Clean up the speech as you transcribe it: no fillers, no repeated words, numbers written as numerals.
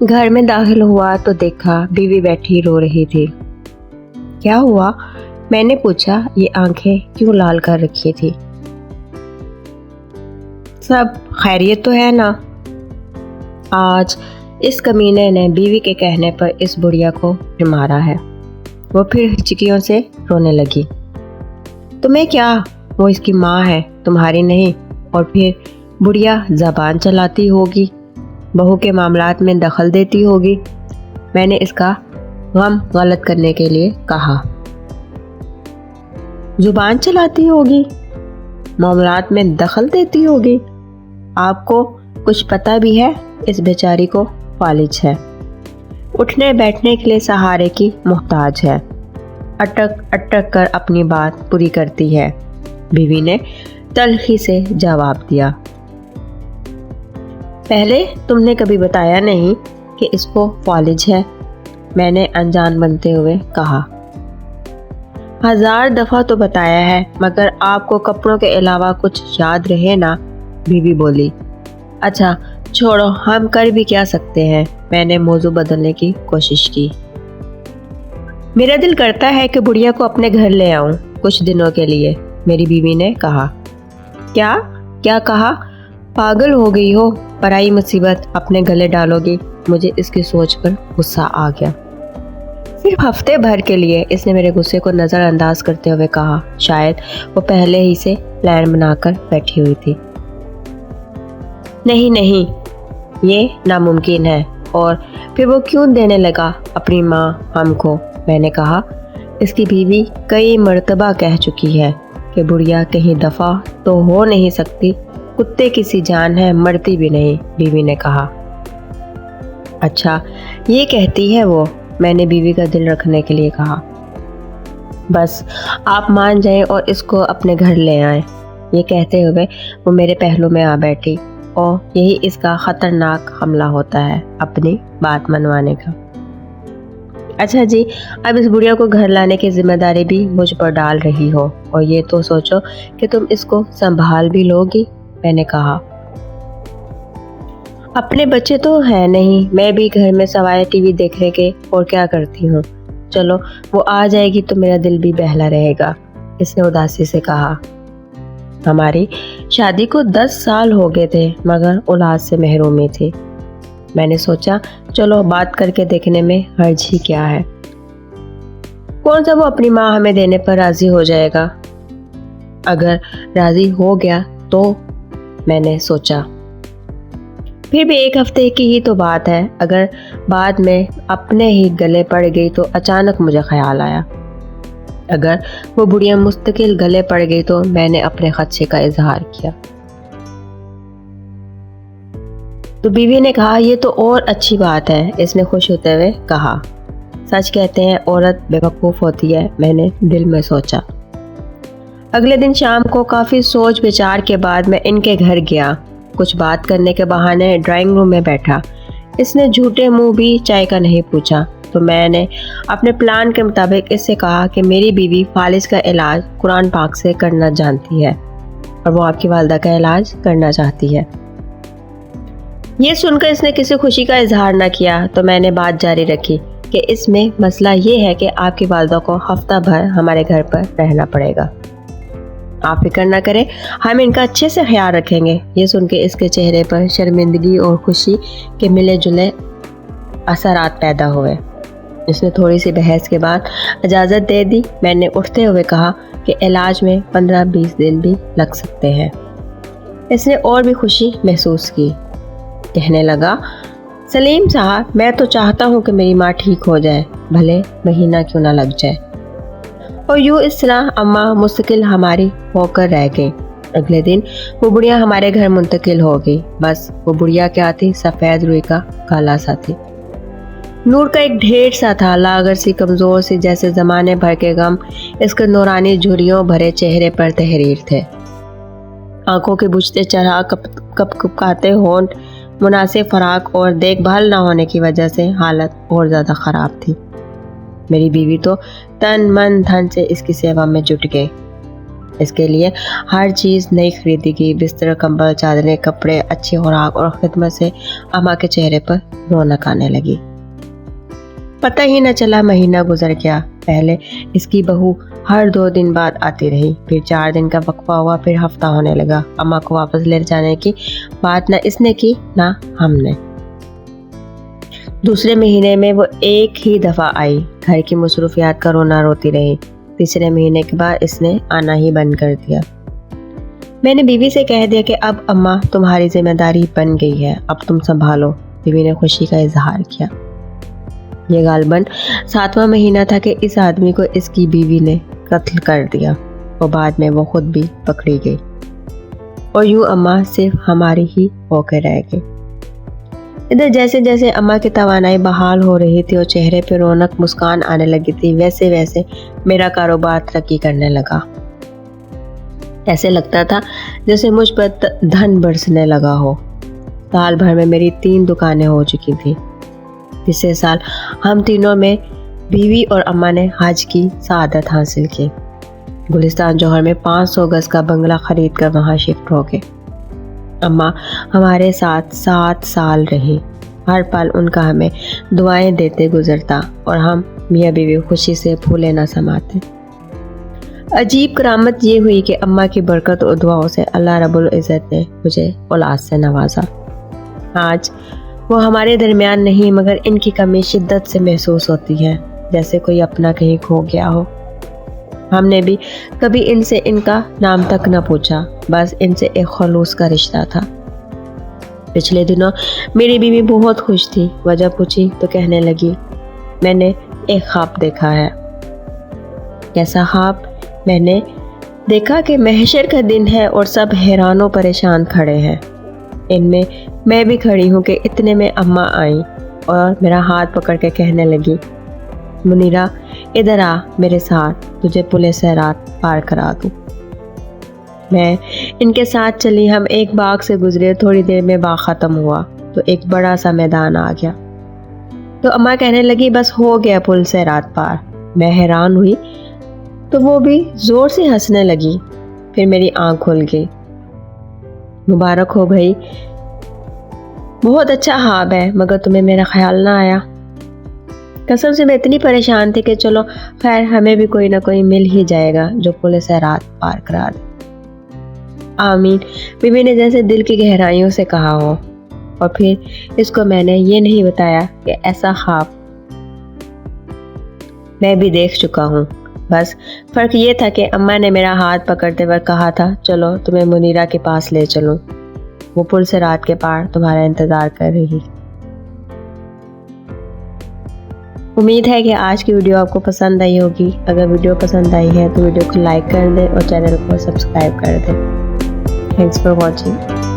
घर में दाखिल हुआ तो देखा बीवी बैठी रो रही थी। क्या हुआ? मैंने पूछा। ये आंखें क्यों लाल कर रखी थी? सब खैरियत तो है ना? आज इस कमीने ने बीवी के कहने पर इस बुढ़िया को फिर मारा है। वो फिर हिचकियों से रोने लगी। तुम्हें क्या? वो इसकी माँ है, तुम्हारी नहीं। और फिर बुढ़िया ज़बान चलाती होगी, बहू के मामलात में दखल देती होगी। मैंने इसका गम गलत करने के लिए कहा। जुबान चलाती होगी, मामलात में दखल देती होगी। आपको कुछ पता भी है? इस बेचारी को फालिज है, उठने बैठने के लिए सहारे की मोहताज है। अटक अटक कर अपनी बात पूरी करती है। बीवी ने तल्खी से जवाब दिया। पहले तुमने कभी बताया नहीं कि इसको फालिज है, मैंने अनजान बनते हुए कहा। 1000 दफ़ा तो बताया है, मगर आपको कपड़ों के अलावा कुछ याद रहे ना, बीवी बोली। अच्छा छोड़ो, हम कर भी क्या सकते हैं। मैंने मौजू बदलने की कोशिश की। मेरा दिल करता है कि बुढ़िया को अपने घर ले आऊं कुछ दिनों के लिए, मेरी बीवी ने कहा। क्या क्या कहा? पागल हो गई हो? पराई मुसीबत अपने गले डालोगी? मुझे इसकी सोच पर गुस्सा आ गया। सिर्फ हफ्ते भर के लिए, इसने मेरे गुस्से को नज़रअंदाज करते हुए कहा। शायद वो पहले ही से प्लान बनाकर बैठी हुई थी। नहीं नहीं, ये नामुमकिन है। और फिर वो क्यों देने लगा अपनी माँ हमको? मैंने कहा। इसकी बीवी कई मर्तबा कह चुकी है कि बुढ़िया कहीं दफ़ा तो हो नहीं सकती, कुत्ते की सी जान है, मरती भी नहीं, बीवी ने कहा। अच्छा ये कहती है वो? मैंने बीवी का दिल रखने के लिए कहा। बस आप मान जाएं और इसको अपने घर ले आएं। ये कहते हुए वो मेरे पहलू में आ बैठी, और यही इसका ख़तरनाक हमला होता है, अपनी बात मनवाने का। अच्छा जी, अब इस बुढ़िया को घर लाने की जिम्मेदारी भी मुझ पर डाल रही हो, और ये तो सोचो कि तुम इसको संभाल भी लोगी, मैंने कहा। अपने बच्चे तो हैं नहीं, मैं भी घर में सवाए टीवी देखने के और क्या करती हूँ। चलो वो आ जाएगी तो मेरा दिल भी बहला रहेगा, इसने उदासी से कहा। हमारी शादी को 10 साल हो गए थे, मगर औलाद से महरूमी थी। मैंने सोचा चलो बात करके देखने में हर्ज ही क्या है। कौन सा वो अपनी माँ हमें देने पर राजी हो जाएगा? अगर राजी हो गया तो, मैंने सोचा। फिर भी 1 हफ्ते की ही तो बात है। अगर बाद में अपने ही गले पड़ गई तो अचानक मुझे ख्याल आया, अगर वो बुढ़िया मुस्तकिल गले पड़ गई तो मैंने अपने खदशे का इजहार किया। तो बीवी ने कहा, ये तो और अच्छी बात है, इसने खुश होते हुए कहा। सच कहते हैं औरत बेवकूफ़ होती है, मैंने दिल में सोचा। अगले दिन शाम को काफ़ी सोच विचार के बाद मैं इनके घर गया। कुछ बात करने के बहाने ड्राइंग रूम में बैठा। इसने झूठे मुंह भी चाय का नहीं पूछा, तो मैंने अपने प्लान के मुताबिक इससे कहा कि मेरी बीवी फालिज का इलाज कुरान पाक से करना जानती है, और वो आपकी वालिदा का इलाज करना चाहती है। ये सुनकर इसने किसी खुशी का इजहार न किया, तो मैंने बात जारी रखी कि इसमें मसला ये है कि आपकी वालिदा को हफ्ता भर हमारे घर पर रहना पड़ेगा। आप फिक्र न करें, हम इनका अच्छे से ख्याल रखेंगे। ये सुन के इसके चेहरे पर शर्मिंदगी और खुशी के मिले जुले असरात पैदा हुए। इसने थोड़ी सी बहस के बाद इजाज़त दे दी। मैंने उठते हुए कहा कि इलाज में 15-20 दिन भी लग सकते हैं। इसने और भी खुशी महसूस की। कहने लगा, सलीम साहब, मैं तो चाहता हूँ कि मेरी माँ ठीक हो जाए, भले महीना क्यों ना लग जाए। और यूँ इस तरह अम्मा मुस्तकिल हमारी होकर रह गई। अगले दिन वो बुढ़िया हमारे घर मुंतकिल हो गई। बस वो बुढ़िया क्या थी, सफ़ेद रुई का काला सा थी। नूर का एक ढेर सा था, लागर सी, कमज़ोर सी, जैसे ज़माने भर के गम इसके नूरानी झुर्रियों भरे चेहरे पर तहरीर थे। आंखों के बुझते चढ़ा कपकपाते होंठ, मुनासिब फराक और देखभाल न होने की वजह से हालत और ज़्यादा ख़राब थी। मेरी बीवी तो तन मन धन से इसकी सेवा में जुट गई। اس کے لیے ہر چیز نئی خریدی گئی، بستر، کمبل، چادریں، کپڑے، اچھی خوراک اور خدمت سے اماں کے چہرے پر رونق آنے لگی۔ پتہ ہی نہ چلا مہینہ گزر گیا۔ پہلے اس کی بہو ہر 2 دن بعد آتی رہی، پھر 4 دن کا وقفہ ہوا، پھر ہفتہ ہونے لگا۔ اماں کو واپس لے جانے کی بات نہ اس نے کی نہ ہم نے۔ دوسرے مہینے میں وہ ایک ہی دفعہ آئی، گھر کی مصروفیات کا رونا روتی رہی۔ تیسرے مہینے کے بعد اس نے آنا ہی بند کر دیا۔ میں نے بیوی سے کہہ دیا کہ اب اماں تمہاری ذمہ داری بن گئی ہے، اب تم سنبھالو۔ بیوی نے خوشی کا اظہار کیا۔ یہ غالباً 7واں مہینہ تھا کہ اس آدمی کو اس کی بیوی نے قتل کر دیا، اور بعد میں وہ خود بھی پکڑی گئی، اور یوں اماں صرف ہماری ہی ہو کے رہ گئی۔ ادھر جیسے جیسے اماں کی توانائی بحال ہو رہی تھی اور چہرے پہ رونق مسکان آنے لگی تھی، ویسے ویسے میرا کاروبار ترقی کرنے لگا۔ ایسے لگتا تھا جیسے مجھ پر دھن برسنے لگا ہو۔ سال بھر میں میری 3 دکانیں ہو چکی تھیں۔ پچھلے سال ہم تینوں میں بیوی اور اماں نے حج کی سعادت حاصل کی۔ گلستان جوہر میں 500 گز کا بنگلہ خرید کر وہاں شفٹ ہو گئے۔ اماں ہمارے ساتھ 7 سال رہی۔ ہر پل ان کا ہمیں دعائیں دیتے گزرتا، اور ہم میاں بیوی خوشی سے پھولے نہ سماتے۔ عجیب کرامت یہ ہوئی کہ اماں کی برکت اور دعاؤں سے اللہ رب العزت نے مجھے اولاد سے نوازا۔ آج وہ ہمارے درمیان نہیں، مگر ان کی کمی شدت سے محسوس ہوتی ہے، جیسے کوئی اپنا کہیں کھو گیا ہو۔ ہم نے بھی کبھی ان سے ان کا نام تک نہ پوچھا، بس ان سے ایک خلوص کا رشتہ تھا۔ پچھلے دنوں میری بیوی بہت خوش تھی۔ وجہ پوچھی تو کہنے لگی، میں نے ایک خواب دیکھا ہے۔ کیسا خواب؟ میں نے دیکھا کہ محشر کا دن ہے اور سب حیران و پریشان کھڑے ہیں۔ ان میں بھی کھڑی ہوں کہ اتنے میں اماں آئیں اور میرا ہاتھ پکڑ کے کہنے لگی، منیرہ ادھر آ میرے ساتھ، تجھے پل صراط پار کرا دوں۔ میں ان کے ساتھ چلی۔ ہم ایک باغ سے گزرے، تھوڑی دیر میں باغ ختم ہوا تو ایک بڑا سا میدان آ گیا۔ تو اماں کہنے لگی، بس ہو گیا پل صراط پار۔ میں حیران ہوئی تو وہ بھی زور سے ہنسنے لگی۔ پھر میری آنکھ کھل گئی۔ مبارک ہو بھائی، بہت اچھا خواب ہے، مگر تمہیں میرا خیال نہ آیا۔ قسم سے میں اتنی پریشان تھی کہ چلو خیر، ہمیں بھی کوئی نہ کوئی مل ہی جائے گا جو پل صراط پار کرا دے۔ آمین، بیوی نے جیسے دل کی گہرائیوں سے کہا ہو۔ اور پھر اس کو میں نے یہ نہیں بتایا کہ ایسا خواب میں بھی دیکھ چکا ہوں۔ بس فرق یہ تھا کہ اماں نے میرا ہاتھ پکڑتے وقت کہا تھا، چلو تمہیں منیرہ کے پاس لے چلوں، وہ پل صراط کے پار تمہارا انتظار کر رہی۔ امید ہے کہ آج کی ویڈیو آپ کو پسند آئی ہوگی۔ اگر ویڈیو پسند آئی ہے تو ویڈیو کو لائک کر دیں اور چینل کو سبسکرائب کر دیں۔ Thanks for watching.